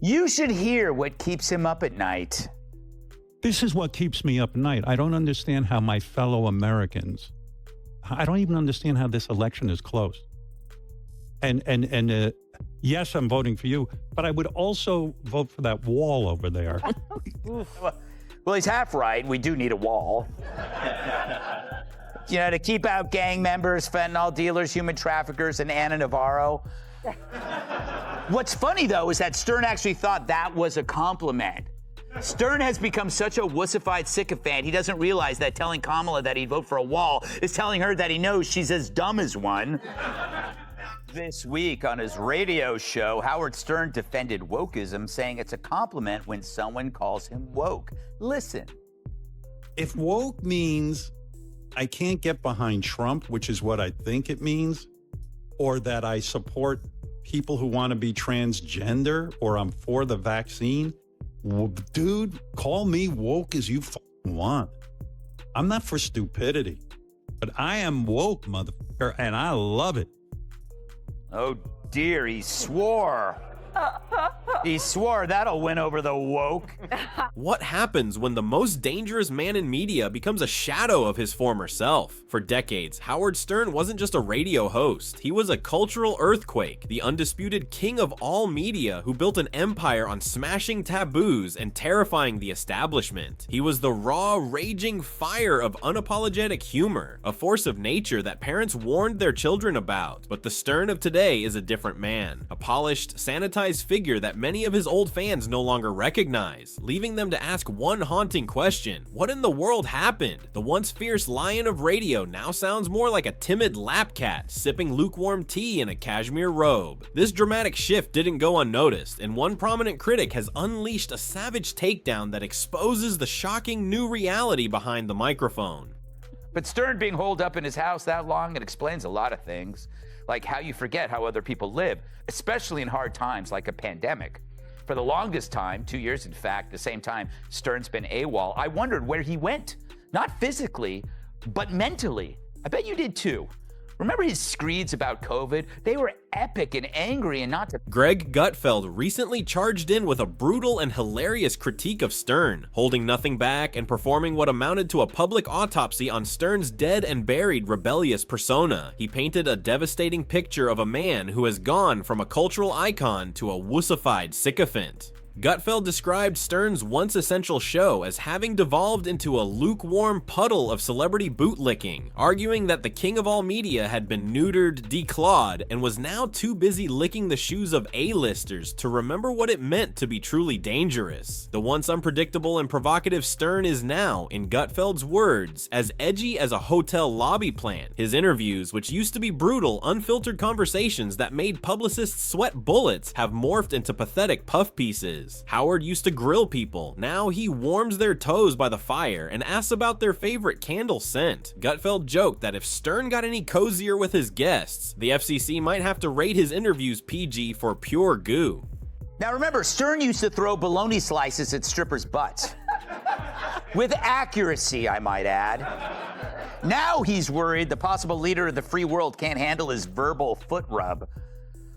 You should hear what keeps him up at night. This is what keeps me up at night. I don't understand how my fellow Americans, I don't even understand how this election is close. And yes, I'm voting for you, but I would also vote for that wall over there. Well, he's half right. We do need a wall. You know, to keep out gang members, fentanyl dealers, human traffickers, and Anna Navarro. What's funny, though, is that Stern actually thought that was a compliment. Stern has become such a wussified sycophant, he doesn't realize that telling Kamala that he'd vote for a wall is telling her that he knows she's as dumb as one. This week on his radio show, Howard Stern defended wokeism, saying it's a compliment when someone calls him woke. Listen. If woke means I can't get behind Trump, which is what I think it means, or that I support people who want to be transgender, or I'm for the vaccine, dude, call me woke as you want. I'm not for stupidity, but I am woke, motherfucker, and I love it. Oh dear, he swore. He swore that'll win over the woke. What happens when the most dangerous man in media becomes a shadow of his former self? For decades, Howard Stern wasn't just a radio host. He was a cultural earthquake, the undisputed king of all media who built an empire on smashing taboos and terrifying the establishment. He was the raw, raging fire of unapologetic humor, a force of nature that parents warned their children about. But the Stern of today is a different man, a polished, sanitized figure that many of his old fans no longer recognize, leaving them to ask one haunting question: what in the world happened? The once fierce lion of radio now sounds more like a timid lap cat sipping lukewarm tea in a cashmere robe. This dramatic shift didn't go unnoticed, and one prominent critic has unleashed a savage takedown that exposes the shocking new reality behind the microphone. But Stern being holed up in his house that long, it explains a lot of things, like how you forget how other people live, especially in hard times like a pandemic. For the longest time, 2 years in fact, the same time Stern's been AWOL, I wondered where he went. Not physically, but mentally. I bet you did too. Remember his screeds about COVID? They were epic and angry and not to... Greg Gutfeld recently charged in with a brutal and hilarious critique of Stern, holding nothing back and performing what amounted to a public autopsy on Stern's dead and buried rebellious persona. He painted a devastating picture of a man who has gone from a cultural icon to a wussified sycophant. Gutfeld described Stern's once essential show as having devolved into a lukewarm puddle of celebrity bootlicking, arguing that the king of all media had been neutered, declawed, and was now too busy licking the shoes of A-listers to remember what it meant to be truly dangerous. The once unpredictable and provocative Stern is now, in Gutfeld's words, as edgy as a hotel lobby plant. His interviews, which used to be brutal, unfiltered conversations that made publicists sweat bullets, have morphed into pathetic puff pieces. Howard used to grill people. Now he warms their toes by the fire and asks about their favorite candle scent. Gutfeld joked that if Stern got any cozier with his guests, the FCC might have to rate his interviews PG for pure goo. Now remember, Stern used to throw bologna slices at strippers' butts. With accuracy, I might add. Now he's worried the possible leader of the free world can't handle his verbal foot rub.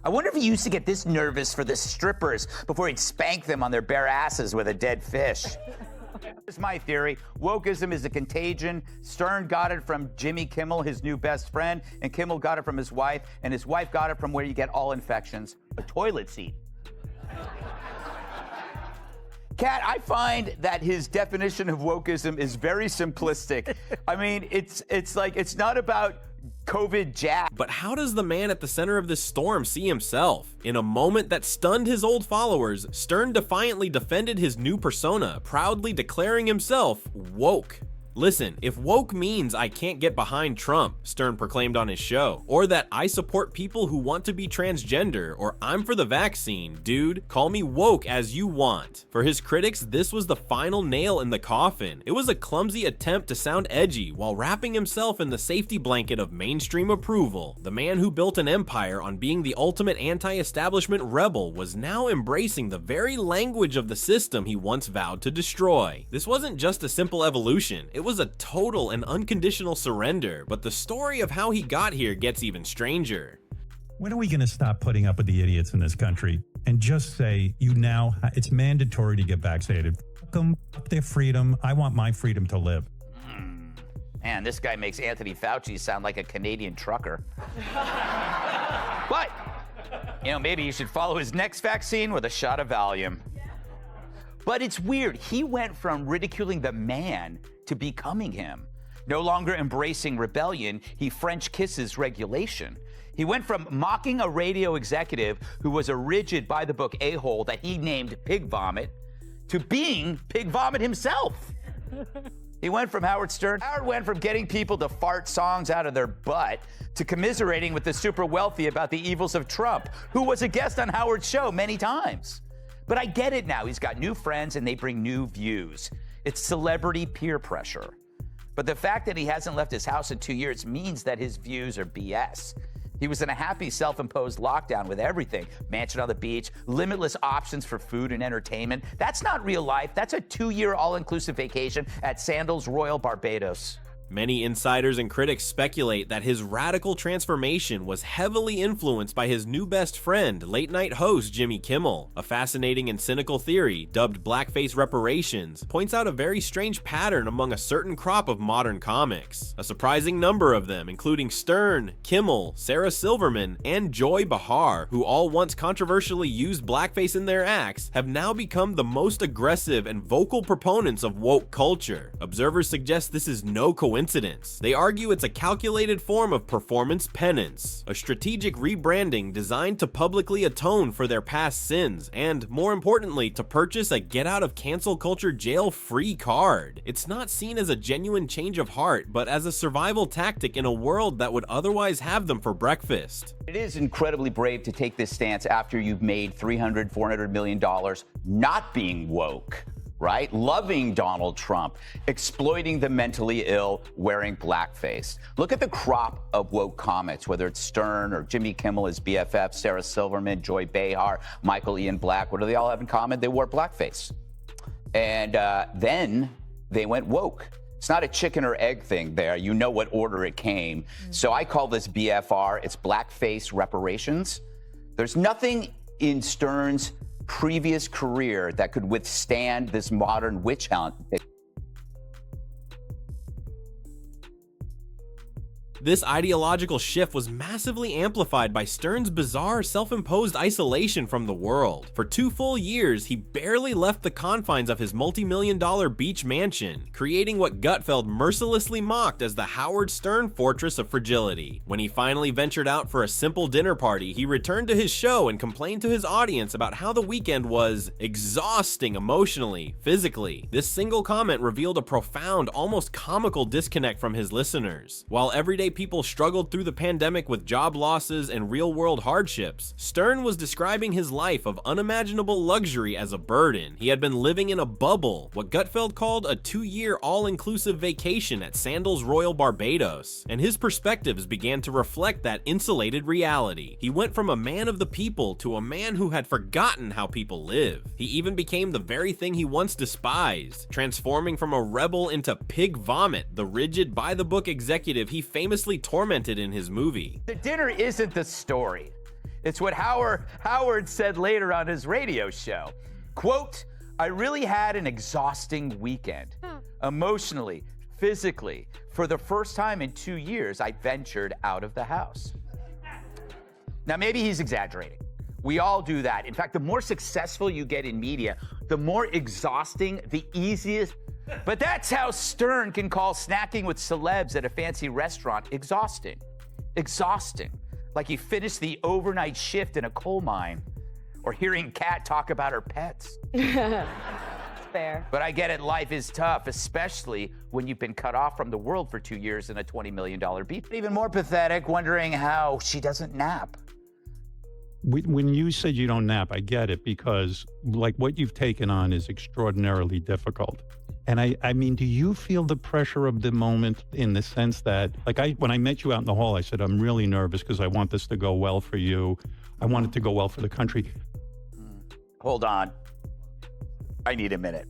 I wonder if he used to get this nervous for the strippers before he'd spank them on their bare asses with a dead fish. Here's my theory. Wokeism is a contagion. Stern got it from Jimmy Kimmel, his new best friend, and Kimmel got it from his wife, and his wife got it from where you get all infections, a toilet seat. Kat, I find that his definition of wokeism is very simplistic. I mean, it's like, it's not about COVID jab. But how does the man at the center of this storm see himself? In a moment that stunned his old followers, Stern defiantly defended his new persona, proudly declaring himself woke. Listen, if woke means I can't get behind Trump, Stern proclaimed on his show, or that I support people who want to be transgender, or I'm for the vaccine, dude, call me woke as you want. For his critics, this was the final nail in the coffin. It was a clumsy attempt to sound edgy while wrapping himself in the safety blanket of mainstream approval. The man who built an empire on being the ultimate anti-establishment rebel was now embracing the very language of the system he once vowed to destroy. This wasn't just a simple evolution. It was a total and unconditional surrender, but the story of how he got here gets even stranger. When are we going to stop putting up with the idiots in this country and just say, it's mandatory to get vaccinated? Fuck them, fuck their freedom. I want my freedom to live. Man, this guy makes Anthony Fauci sound like a Canadian trucker. But, maybe you should follow his next vaccine with a shot of Valium. But it's weird. He went from ridiculing the man to becoming him. No longer embracing rebellion, he French kisses regulation. He went from mocking a radio executive who was a rigid by-the-book a-hole that he named Pig Vomit to being Pig Vomit himself. He went from Howard Stern. Howard went from getting people to fart songs out of their butt to commiserating with the super wealthy about the evils of Trump, who was a guest on Howard's show many times. But I get it now. He's got new friends and they bring new views. It's celebrity peer pressure. But the fact that he hasn't left his house in 2 years means that his views are BS. He was in a happy self-imposed lockdown with everything. Mansion on the beach, limitless options for food and entertainment. That's not real life. That's a 2-year all-inclusive vacation at Sandals Royal Barbados. Many insiders and critics speculate that his radical transformation was heavily influenced by his new best friend, late-night host Jimmy Kimmel. A fascinating and cynical theory, dubbed blackface reparations, points out a very strange pattern among a certain crop of modern comics. A surprising number of them, including Stern, Kimmel, Sarah Silverman, and Joy Behar, who all once controversially used blackface in their acts, have now become the most aggressive and vocal proponents of woke culture. Observers suggest this is no coincidence. They argue it's a calculated form of performance penance, a strategic rebranding designed to publicly atone for their past sins, and, more importantly, to purchase a get-out-of-cancel culture jail-free card. It's not seen as a genuine change of heart, but as a survival tactic in a world that would otherwise have them for breakfast. It is incredibly brave to take this stance after you've made $300, $400 million not being woke. Right? Loving Donald Trump, exploiting the mentally ill, wearing blackface. Look at the crop of woke comics, whether it's Stern or Jimmy Kimmel, his BFF, Sarah Silverman, Joy Behar, Michael Ian Black. What do they all have in common? They wore blackface. And then they went woke. It's not a chicken or egg thing there. You know what order it came. So I call this BFR. It's blackface reparations. There's nothing in Stern's previous career that could withstand this modern witch hunt. This ideological shift was massively amplified by Stern's bizarre self-imposed isolation from the world. For 2 full years, he barely left the confines of his multi-million-dollar beach mansion, creating what Gutfeld mercilessly mocked as the Howard Stern fortress of fragility. When he finally ventured out for a simple dinner party, he returned to his show and complained to his audience about how the weekend was exhausting emotionally, physically. This single comment revealed a profound, almost comical disconnect from his listeners. While everyday people struggled through the pandemic with job losses and real-world hardships, Stern was describing his life of unimaginable luxury as a burden. He had been living in a bubble, what Gutfeld called a 2-year all-inclusive vacation at Sandals Royal Barbados, and his perspectives began to reflect that insulated reality. He went from a man of the people to a man who had forgotten how people live. He even became the very thing he once despised, transforming from a rebel into Pig Vomit, the rigid, by-the-book executive he famously tormented in his movie. The dinner isn't the story. It's what Howard said later on his radio show. Quote, "I really had an exhausting weekend. Emotionally, physically. For the first time in 2 years, I ventured out of the house." Now, maybe he's exaggerating. We all do that. In fact, the more successful you get in media, the more exhausting, the easiest. But that's how Stern can call snacking with celebs at a fancy restaurant exhausting. Exhausting. Like he finished the overnight shift in a coal mine, or hearing Kat talk about her pets. Fair. But I get it, life is tough, especially when you've been cut off from the world for 2 years in a $20 million beach. Even more pathetic, wondering how she doesn't nap. When you said you don't nap, I get it, because like what you've taken on is extraordinarily difficult. And I mean, do you feel the pressure of the moment in the sense that, like when I met you out in the hall, I said, I'm really nervous because I want this to go well for you. I want it to go well for the country. Hold on. I need a minute.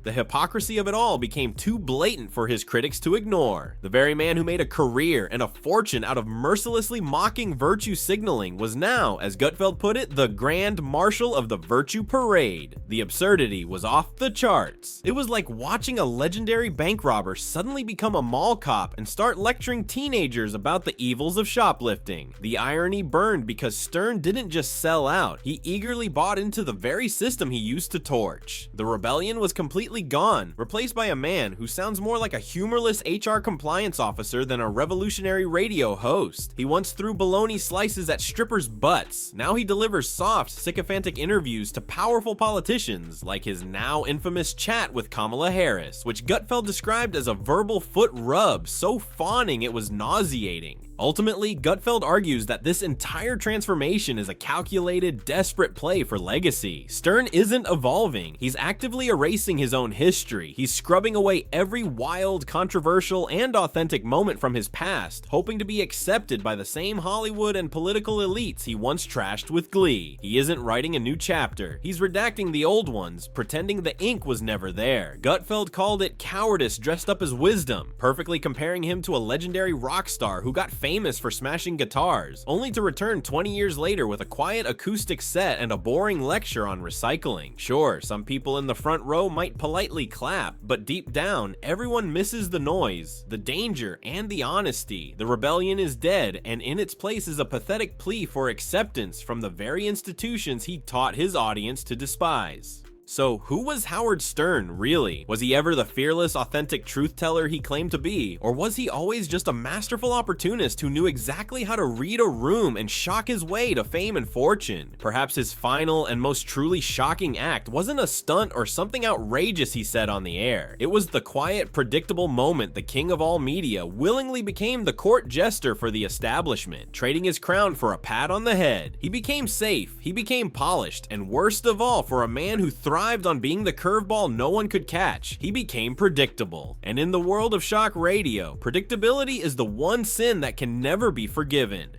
The hypocrisy of it all became too blatant for his critics to ignore. The very man who made a career and a fortune out of mercilessly mocking virtue signaling was now, as Gutfeld put it, the Grand Marshal of the Virtue Parade. The absurdity was off the charts. It was like watching a legendary bank robber suddenly become a mall cop and start lecturing teenagers about the evils of shoplifting. The irony burned because Stern didn't just sell out, he eagerly bought into the very system he used to torch. The rebellion was completely gone, replaced by a man who sounds more like a humorless HR compliance officer than a revolutionary radio host. He once threw bologna slices at strippers' butts. Now he delivers soft, sycophantic interviews to powerful politicians, like his now infamous chat with Kamala Harris, which Gutfeld described as a verbal foot rub so fawning it was nauseating. Ultimately, Gutfeld argues that this entire transformation is a calculated, desperate play for legacy. Stern isn't evolving, he's actively erasing his own history. He's scrubbing away every wild, controversial, and authentic moment from his past, hoping to be accepted by the same Hollywood and political elites he once trashed with glee. He isn't writing a new chapter, he's redacting the old ones, pretending the ink was never there. Gutfeld called it cowardice dressed up as wisdom, perfectly comparing him to a legendary rock star who got famous for smashing guitars, only to return 20 years later with a quiet acoustic set and a boring lecture on recycling. Sure, some people in the front row might politely clap, but deep down, everyone misses the noise, the danger, and the honesty. The rebellion is dead, and in its place is a pathetic plea for acceptance from the very institutions he taught his audience to despise. So who was Howard Stern, really? Was he ever the fearless, authentic truth teller he claimed to be? Or was he always just a masterful opportunist who knew exactly how to read a room and shock his way to fame and fortune? Perhaps his final and most truly shocking act wasn't a stunt or something outrageous he said on the air. It was the quiet, predictable moment the king of all media willingly became the court jester for the establishment, trading his crown for a pat on the head. He became safe, he became polished, and worst of all, for a man who thrived on being the curveball no one could catch, he became predictable. And in the world of shock radio, predictability is the one sin that can never be forgiven.